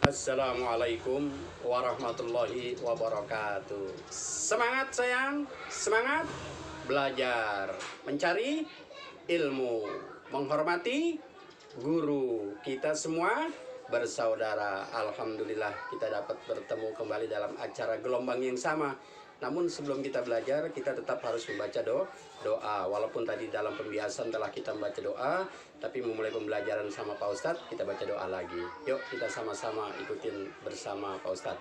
Assalamualaikum warahmatullahi wabarakatuh. Semangat sayang, semangat belajar, mencari ilmu, menghormati guru. Kita semua bersaudara. Alhamdulillah kita dapat bertemu kembali dalam acara gelombang yang sama. Namun sebelum kita belajar, kita tetap harus membaca doa. Walaupun tadi dalam pembiasan telah kita membaca doa, tapi memulai pembelajaran sama Pak Ustadz, kita baca doa lagi. Yuk kita sama-sama ikutin bersama Pak Ustadz.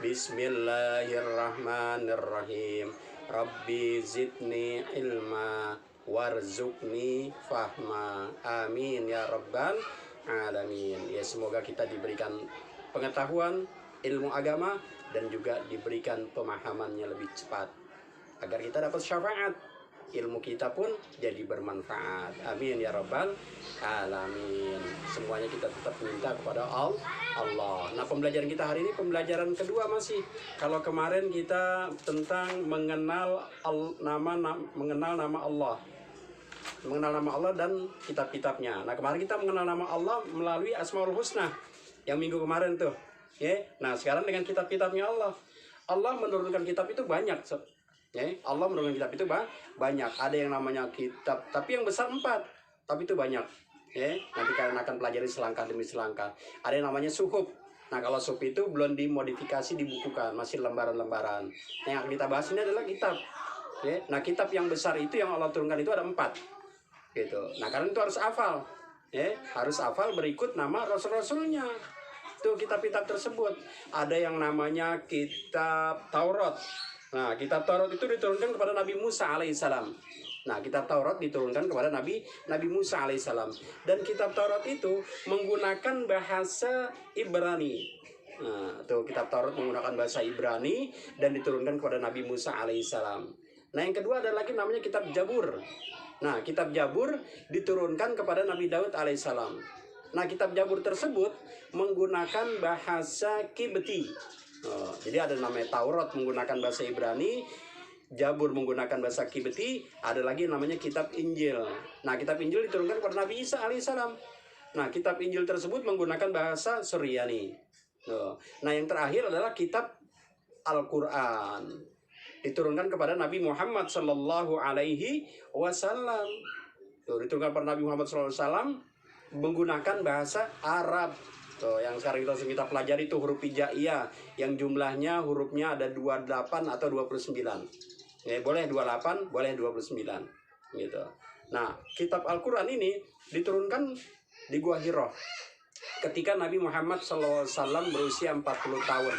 Bismillahirrahmanirrahim. Rabbi zidni ilma warzuqni fahma. Amin ya rabbal alamin. Ya, semoga kita diberikan pengetahuan ilmu agama dan juga diberikan pemahamannya lebih cepat agar kita dapat syafaat, ilmu kita pun jadi bermanfaat. Amin ya rabbal alamin. Semuanya kita tetap minta kepada Allah. Nah, pembelajaran kita hari ini pembelajaran kedua masih. Kalau kemarin kita tentang mengenal nama Allah, mengenal nama Allah dan kitab-kitabnya. Nah, kemarin kita mengenal nama Allah melalui Asmaul Husna yang minggu kemarin tuh. Nah, sekarang dengan kitab-kitabnya Allah. Allah menurunkan kitab itu banyak. Allah menurunkan kitab itu banyak. Ada yang namanya kitab, tapi yang besar 4, tapi itu banyak. Nanti kalian akan pelajari selangkah demi selangkah. Ada yang namanya suhuf. Nah, kalau suhuf itu belum dimodifikasi, dibukukan, masih lembaran-lembaran. Nah, yang kita bahas ini adalah kitab. Nah, kitab yang besar itu yang Allah turunkan itu ada 4. Gitu. Nah, kalian itu harus hafal. Harus hafal berikut nama rasul-rasulnya. Itu kitab-kitab tersebut. Ada yang namanya kitab Taurat. Nah, kitab Taurat itu diturunkan kepada Nabi Musa alaihissalam. Nah, kitab Taurat diturunkan kepada Nabi Musa alaihissalam. Dan kitab Taurat itu menggunakan bahasa Ibrani. Nah, tuh kitab Taurat menggunakan bahasa Ibrani dan diturunkan kepada Nabi Musa alaihissalam. Nah, yang kedua ada lagi namanya kitab Jabur. Nah, kitab Jabur diturunkan kepada Nabi Daud alaihissalam. Nah, kitab Jabur tersebut menggunakan bahasa Kibti. Jadi ada namanya Taurat menggunakan bahasa Ibrani, Jabur menggunakan bahasa Kibti, ada lagi namanya kitab Injil. Nah, kitab Injil diturunkan kepada Nabi Isa alaihissalam. Nah, kitab Injil tersebut menggunakan bahasa Suryani. Nah, yang terakhir adalah kitab Al-Quran. Diturunkan kepada Nabi Muhammad Sallallahu Alaihi Wasallam. Diturunkan kepada Nabi Muhammad Sallallahu Alaihi Wasallam menggunakan bahasa Arab. Yang sekarang kita pelajari itu huruf hijaiyah, yang jumlahnya hurufnya ada 28 atau 29. Boleh 28, boleh 29 gitu. Nah, kitab Al-Qur'an ini diturunkan di Gua Hiro ketika Nabi Muhammad SAW berusia 40 tahun.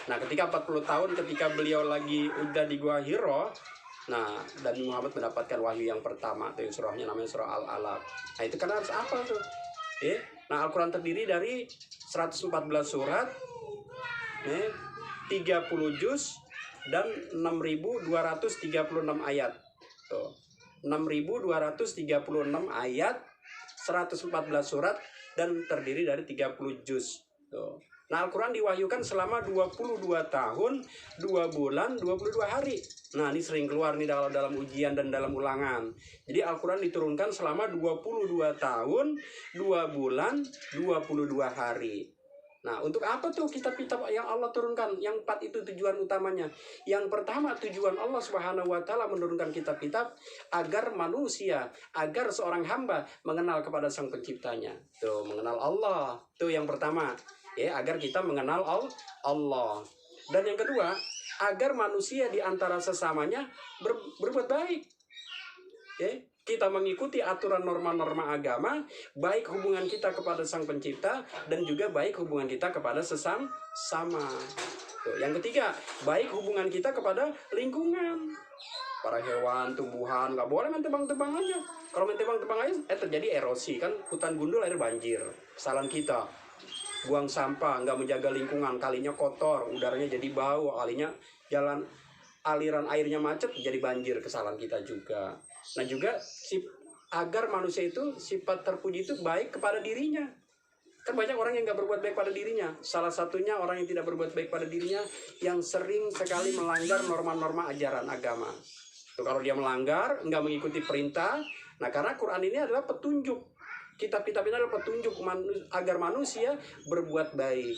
Nah, ketika 40 tahun, ketika beliau lagi udah di Gua Hiro, nah, dan Muhammad mendapatkan wahyu yang pertama, itu surahnya namanya surah Al-Alaq. Nah, itu kan harus apa tuh? Nah, Al-Quran terdiri dari 114 surat, 30 juz, dan 6.236 ayat. 6.236 ayat, 114 surat, dan terdiri dari 30 juz. Nah, Al-Quran diwahyukan selama 22 tahun, 2 bulan, 22 hari. Nah, ini sering keluar nih dalam ujian dan dalam ulangan. Jadi Al-Quran diturunkan selama 22 tahun, 2 bulan, 22 hari. Nah, untuk apa tuh kitab-kitab yang Allah turunkan? Yang 4 itu tujuan utamanya. Yang pertama, tujuan Allah Subhanahu wa Ta'ala menurunkan kitab-kitab agar manusia, agar seorang hamba mengenal kepada Sang Penciptanya. Tuh, mengenal Allah. Tuh yang pertama. Agar kita mengenal Allah. Dan yang kedua, agar manusia di antara sesamanya berbuat baik. Kita mengikuti aturan norma-norma agama, baik hubungan kita kepada Sang Pencipta dan juga baik hubungan kita kepada sesama. Yang ketiga, baik hubungan kita kepada lingkungan. Para hewan, tumbuhan, nggak boleh main tebang-tebang aja. Kalau main tebang-tebang aja, terjadi erosi kan, hutan gundul akhirnya banjir. Kesalahan kita. Buang sampah, nggak menjaga lingkungan, kalinya kotor, udaranya jadi bau, kalinya aliran airnya macet, jadi banjir, kesalahan kita juga. Nah, juga agar manusia itu sifat terpuji itu baik kepada dirinya. Kan banyak orang yang nggak berbuat baik pada dirinya. Salah satunya orang yang tidak berbuat baik pada dirinya, yang sering sekali melanggar norma-norma ajaran agama. Kalau dia melanggar, nggak mengikuti perintah, nah karena Quran ini adalah petunjuk. Kitab-kitab ini adalah petunjuk agar manusia berbuat baik.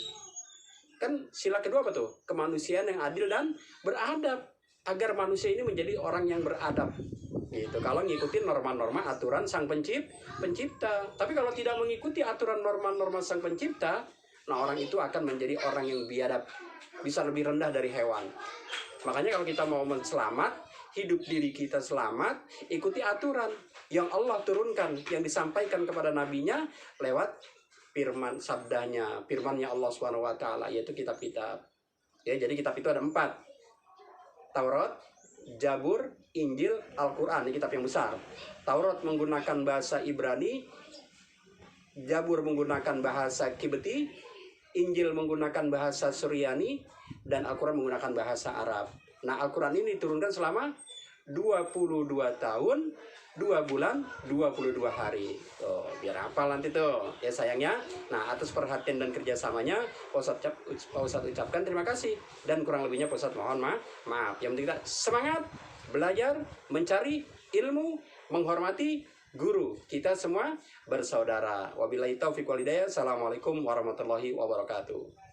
Kan sila kedua apa tuh? Kemanusiaan yang adil dan beradab. Agar manusia ini menjadi orang yang beradab. Gitu. Kalau ngikutin norma-norma aturan sang pencipta. Tapi kalau tidak mengikuti aturan norma-norma sang pencipta, nah orang itu akan menjadi orang yang biadab. Bisa lebih rendah dari hewan. Makanya kalau kita mau selamat, hidup diri kita selamat, ikuti aturan yang Allah turunkan, yang disampaikan kepada nabinya lewat firman sabdanya, firmannya Allah SWT, yaitu kitab-kitab. Ya, jadi kitab itu ada 4. Taurat, Zabur, Injil, Al-Quran. Ini kitab yang besar. Taurat menggunakan bahasa Ibrani, Zabur menggunakan bahasa Kibeti, Injil menggunakan bahasa Suryani, dan Al-Quran menggunakan bahasa Arab. Nah, Al-Quran ini diturunkan selama 22 tahun, 2 bulan, 22 hari. Tuh, biar hafal nanti tuh. Ya sayangnya, nah atas perhatian dan kerjasamanya, Pak Ustadz ucapkan terima kasih. Dan kurang lebihnya Pak Ustadz mohon maaf. Yang penting kita semangat, belajar, mencari ilmu, menghormati guru. Kita semua bersaudara. Wabillahi taufiq wal hidayah. Assalamualaikum warahmatullahi wabarakatuh.